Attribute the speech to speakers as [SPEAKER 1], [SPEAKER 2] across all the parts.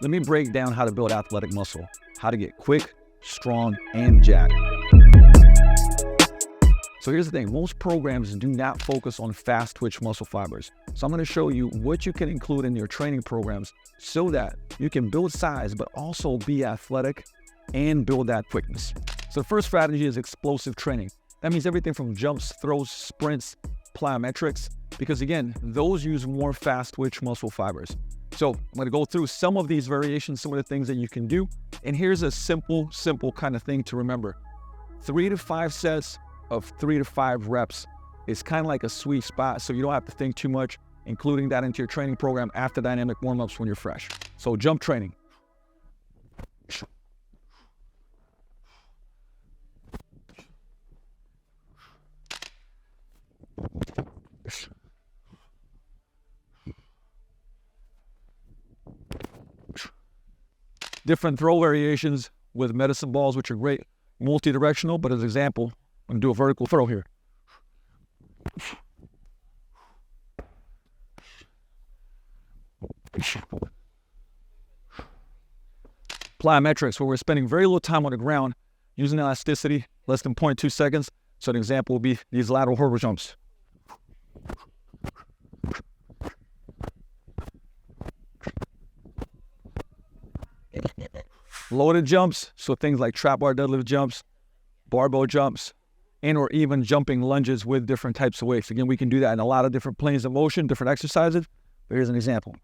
[SPEAKER 1] Let me break down how to build athletic muscle, how to get quick, strong, and jacked. So here's the thing, most programs do not focus on fast twitch muscle fibers. So I'm going to show you what you can include in your training programs so that you can build size, but also be athletic and build that quickness. So the first strategy is explosive training. That means everything from jumps, throws, sprints, plyometrics, because again, those use more fast twitch muscle fibers. So I'm going to go through some of these variations, some of the things that you can do. And here's a simple kind of thing to remember. 3 to 5 sets of 3 to 5 reps is kind of like a sweet spot. So you don't have to think too much, including that into your training program after dynamic warm-ups when you're fresh. So jump training. Different throw variations with medicine balls, which are great, multi-directional, but as an example, I'm going to do a vertical throw here. Plyometrics, where we're spending very little time on the ground, using elasticity, less than 0.2 seconds. So an example will be these lateral hurdle jumps. Loaded jumps, so things like trap bar deadlift jumps, barbell jumps, and or even jumping lunges with different types of weights. Again, we can do that in a lot of different planes of motion, different exercises. But here's an example.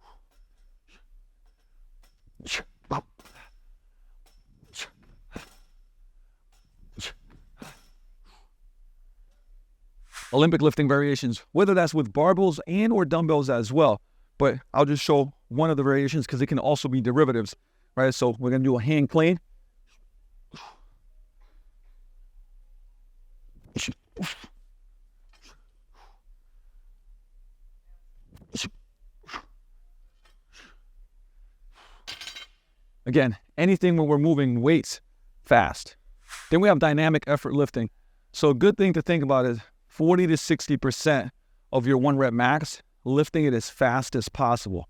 [SPEAKER 1] Olympic lifting variations, whether that's with barbells and or dumbbells as well. But I'll just show one of the variations because it can also be derivatives. Right, so we're going to do a hang clean. Again, anything when we're moving weights fast. Then we have dynamic effort lifting. So a good thing to think about is 40 to 60% of your 1 rep max, lifting it as fast as possible.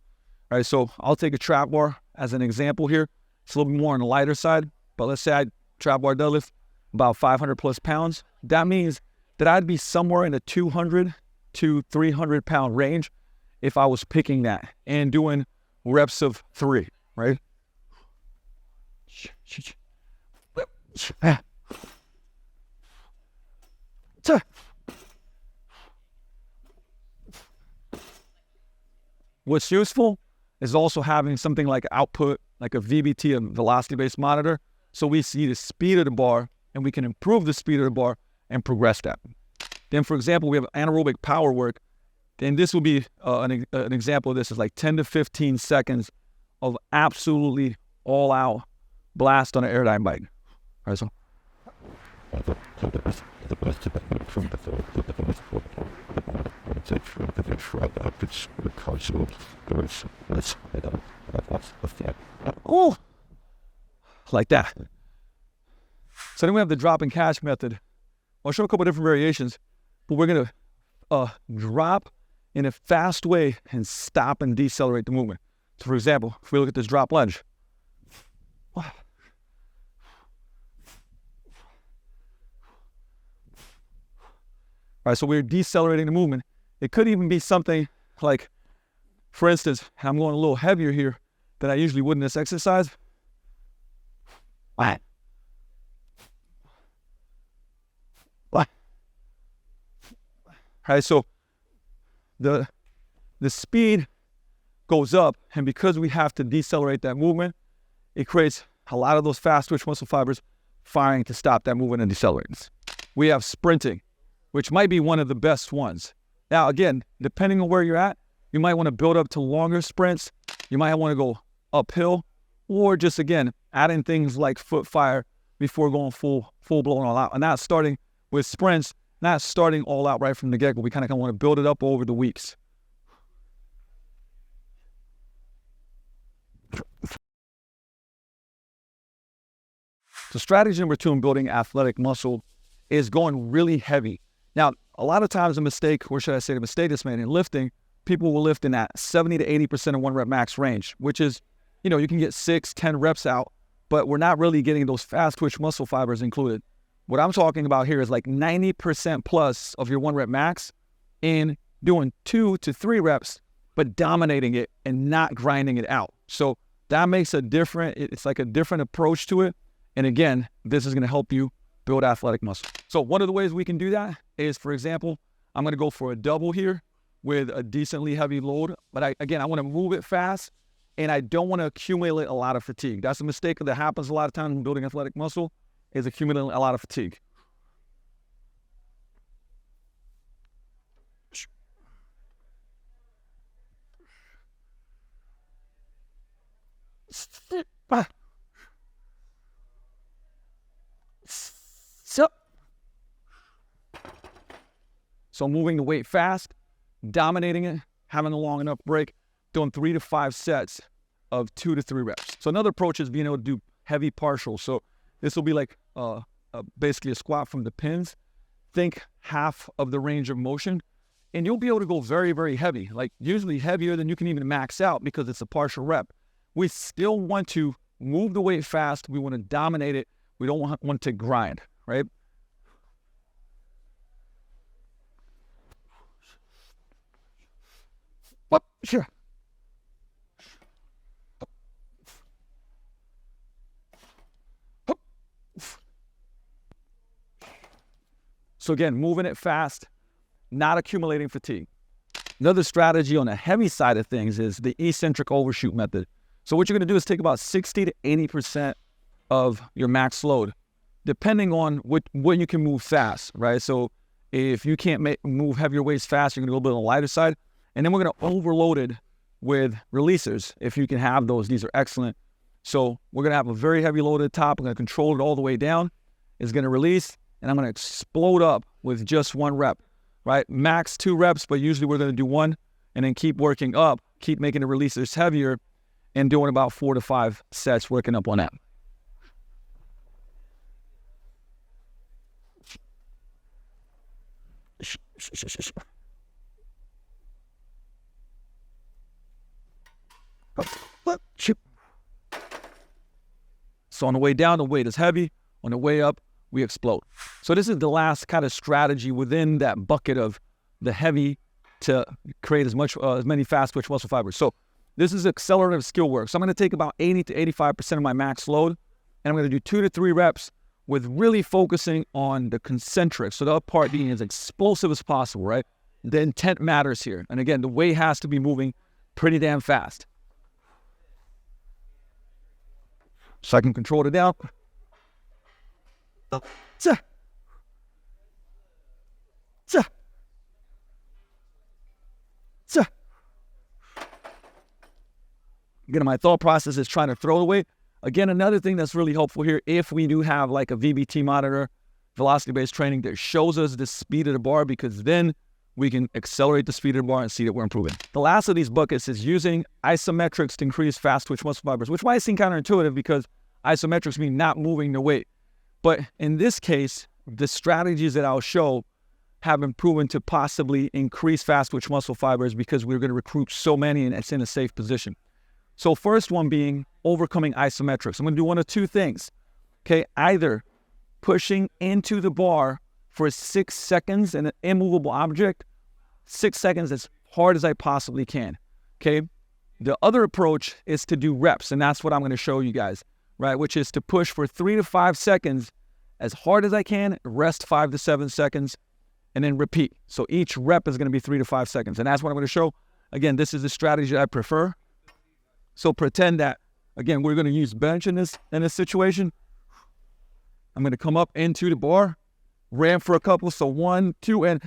[SPEAKER 1] All right, so I'll take a trap bar as an example here. It's a little bit more on the lighter side, but let's say I trap bar deadlift about 500 plus pounds. That means that I'd be somewhere in the 200 to 300 pound range if I was picking that and doing reps of 3, right? What's useful is also having something like output, like a VBT, a velocity-based monitor, so we see the speed of the bar and we can improve the speed of the bar and progress that. Then, for example, we have anaerobic power work, and this will be an example of this is like 10 to 15 seconds of absolutely all-out blast on an airdyne bike. All right, so. Oh, like that. So then we have the drop and catch method. I'll show a couple of different variations, but we're going to drop in a fast way and stop and decelerate the movement. So for example, if we look at this drop lunge. All right, so we're decelerating the movement. It could even be something like, for instance, I'm going a little heavier here than I usually would in this exercise. All right, so the speed goes up, and because we have to decelerate that movement, it creates a lot of those fast twitch muscle fibers firing to stop that movement and decelerating. We have sprinting, which might be one of the best ones. Now, again, depending on where you're at, you might want to build up to longer sprints. You might want to go uphill, or just, again, add in things like foot fire before going full blown all out. And not starting with sprints, not starting all out right from the get-go. We kind of want to build it up over the weeks. So strategy number 2 in building athletic muscle is going really heavy. Now, a lot of times a mistake, or should I say the mistake that's made in lifting, people will lift in that 70 to 80% of 1 rep max range, which is, you can get 6, 10 reps out, but we're not really getting those fast twitch muscle fibers included. What I'm talking about here is like 90% plus of your 1 rep max in doing 2 to 3 reps, but dominating it and not grinding it out. So that makes it's like a different approach to it. And again, this is going to help you build athletic muscle. So one of the ways we can do that is, for example, I'm going to go for a double here with a decently heavy load. But I want to move it fast, and I don't want to accumulate a lot of fatigue. That's a mistake that happens a lot of times in building athletic muscle, is accumulating a lot of fatigue. So moving the weight fast, dominating it, having a long enough break, doing 3 to 5 sets of 2 to 3 reps. So another approach is being able to do heavy partials. So this will be like basically a squat from the pins. Think half of the range of motion, and you'll be able to go very, very heavy, like usually heavier than you can even max out because it's a partial rep. We still want to move the weight fast. We want to dominate it. We don't want to grind, right? Sure. So again, moving it fast, not accumulating fatigue. Another strategy on the heavy side of things is the eccentric overshoot method. So what you're going to do is take about 60 to 80% of your max load, depending on what you can move fast, right? So if you can't move heavier weights fast, you're going to go a little bit on the lighter side. And then we're going to overload it with releasers. If you can have those, these are excellent. So we're going to have a very heavy load at the top. I'm going to control it all the way down. It's going to release, and I'm going to explode up with just 1 rep, right? Max 2 reps, but usually we're going to do 1 and then keep working up, keep making the releasers heavier and doing about 4 to 5 sets working up on that. So on the way down, the weight is heavy. On the way up, we explode. So this is the last kind of strategy within that bucket of the heavy to create as many fast twitch muscle fibers. So this is accelerative skill work. So I'm going to take about 80 to 85% of my max load, and I'm going to do 2 to 3 reps with really focusing on the concentric. So the part being as explosive as possible, right? The intent matters here. And again, the weight has to be moving pretty damn fast. So I can control it down. Again, my thought process is trying to throw the weight. Again, another thing that's really helpful here, if we do have like a VBT monitor, velocity-based training, that shows us the speed of the bar, because then we can accelerate the speed of the bar and see that we're improving. The last of these buckets is using isometrics to increase fast twitch muscle fibers, which might seem counterintuitive because isometrics mean not moving the weight. But in this case, the strategies that I'll show have been proven to possibly increase fast twitch muscle fibers because we're going to recruit so many and it's in a safe position. So first one being overcoming isometrics. I'm going to do one of 2 things. Okay, either pushing into the bar for 6 seconds in an immovable object, 6 seconds as hard as I possibly can. Okay, the other approach is to do reps, and that's what I'm going to show you guys, right? Which is to push for 3 to 5 seconds as hard as I can, rest 5 to 7 seconds, and then repeat. So each rep is going to be 3 to 5 seconds, and that's what I'm going to show. Again, this is the strategy that I prefer. So pretend that, again, we're going to use bench in this situation. I'm going to come up into the bar, ram for a couple. So 1, 2, and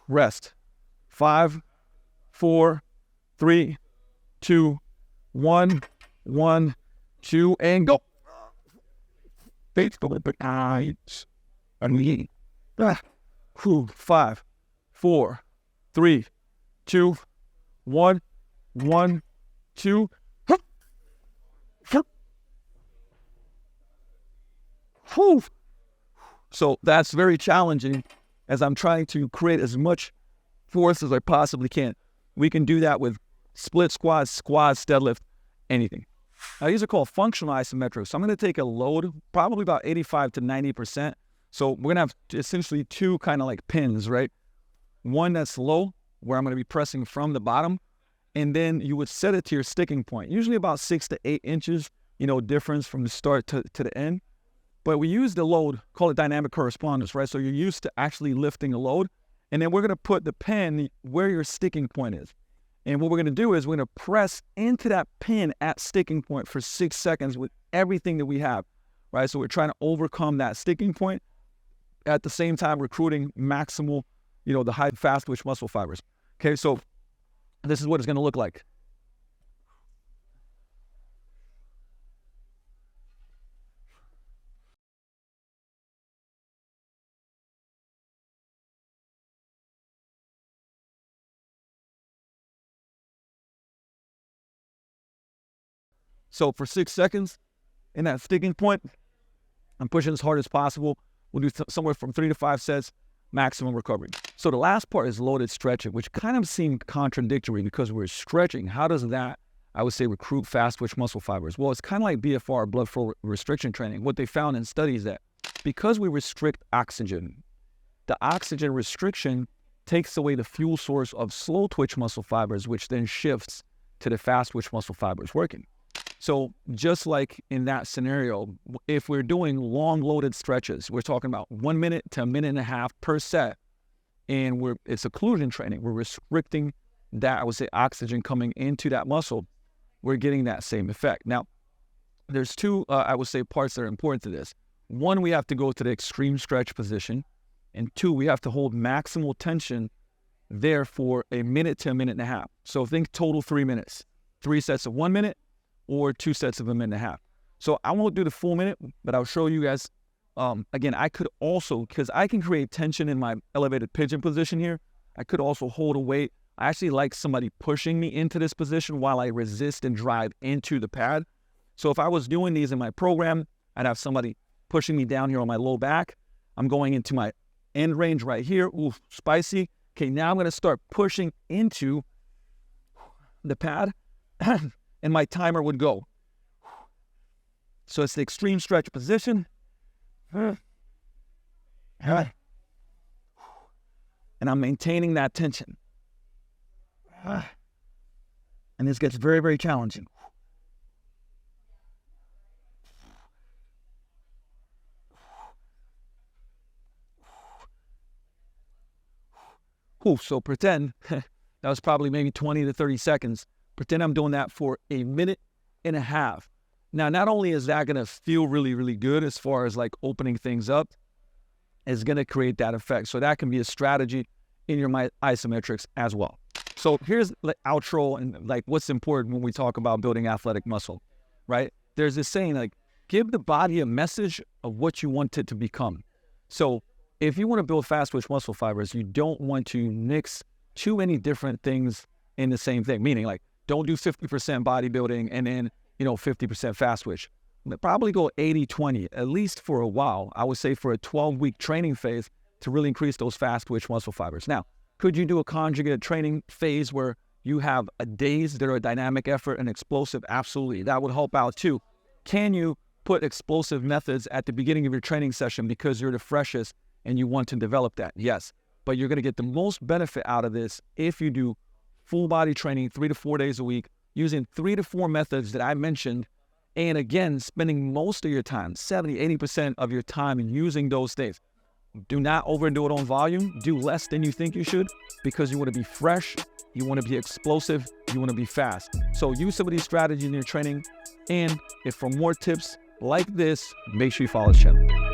[SPEAKER 1] rest. 5, 4, 3, 2, 1, 1, 2, and go. 5, 4, 3, 2, 1, 1, 2. So that's very challenging as I'm trying to create as much force as I possibly can. We can do that with split squats, deadlift, anything. Now, these are called functional isometrics. So I'm going to take a load, probably about 85 to 90%. So we're going to have essentially two kind of like pins, right? One that's low, where I'm going to be pressing from the bottom, and then you would set it to your sticking point, usually about 6 to 8 inches, difference from the start to the end. But we use the load, call it dynamic correspondence, right? So you're used to actually lifting a load, and then we're going to put the pin where your sticking point is. And what we're going to do is we're going to press into that pin at sticking point for 6 seconds with everything that we have, right? So we're trying to overcome that sticking point, at the same time recruiting maximal, the high fast twitch muscle fibers. Okay, so this is what it's going to look like. So for 6 seconds in that sticking point, I'm pushing as hard as possible. We'll do somewhere from 3 to 5 sets, maximum recovery. So the last part is loaded stretching, which kind of seemed contradictory because we're stretching. How does that, I would say, recruit fast twitch muscle fibers? Well, it's kind of like BFR, blood flow restriction training. What they found in studies that because we restrict oxygen, the oxygen restriction takes away the fuel source of slow twitch muscle fibers, which then shifts to the fast twitch muscle fibers working. So just like in that scenario, if we're doing long loaded stretches, we're talking about 1 minute to 1.5 minutes per set, and it's occlusion training. We're restricting that, I would say, oxygen coming into that muscle. We're getting that same effect. Now, there's two, I would say, parts that are important to this. One, we have to go to the extreme stretch position, and two, we have to hold maximal tension there for 1 minute to 1.5 minutes. So think total 3 minutes, 3 sets of 1 minute, or 2 sets of 1.5 minutes. So I won't do the full minute, but I'll show you guys. Again, I could also, because I can create tension in my elevated pigeon position here, I could also hold a weight. I actually like somebody pushing me into this position while I resist and drive into the pad. So if I was doing these in my program, I'd have somebody pushing me down here on my low back. I'm going into my end range right here. Ooh, spicy. Okay, now I'm going to start pushing into the pad. And my timer would go. So it's the extreme stretch position. And I'm maintaining that tension. And this gets very, very challenging. So pretend, that was probably maybe 20 to 30 seconds. Pretend I'm doing that for 1.5 minutes. Now, not only is that going to feel really, really good as far as like opening things up, it's going to create that effect. So that can be a strategy in your isometrics as well. So here's the outro and like what's important when we talk about building athletic muscle, right? There's this saying like, give the body a message of what you want it to become. So if you want to build fast twitch muscle fibers, you don't want to mix too many different things in the same thing, meaning like, don't do 50% bodybuilding and then, 50% fast twitch. Probably go 80-20, at least for a while. I would say for a 12-week training phase to really increase those fast twitch muscle fibers. Now, could you do a conjugate training phase where you have days that are a dynamic effort and explosive? Absolutely. That would help out too. Can you put explosive methods at the beginning of your training session because you're the freshest and you want to develop that? Yes. But you're going to get the most benefit out of this if you do full body training 3 to 4 days a week, using 3 to 4 methods that I mentioned. And again, spending most of your time, 70-80% of your time in using those things. Do not overdo it on volume. Do less than you think you should because you want to be fresh, you want to be explosive, you want to be fast. So use some of these strategies in your training. And if for more tips like this, make sure you follow this channel.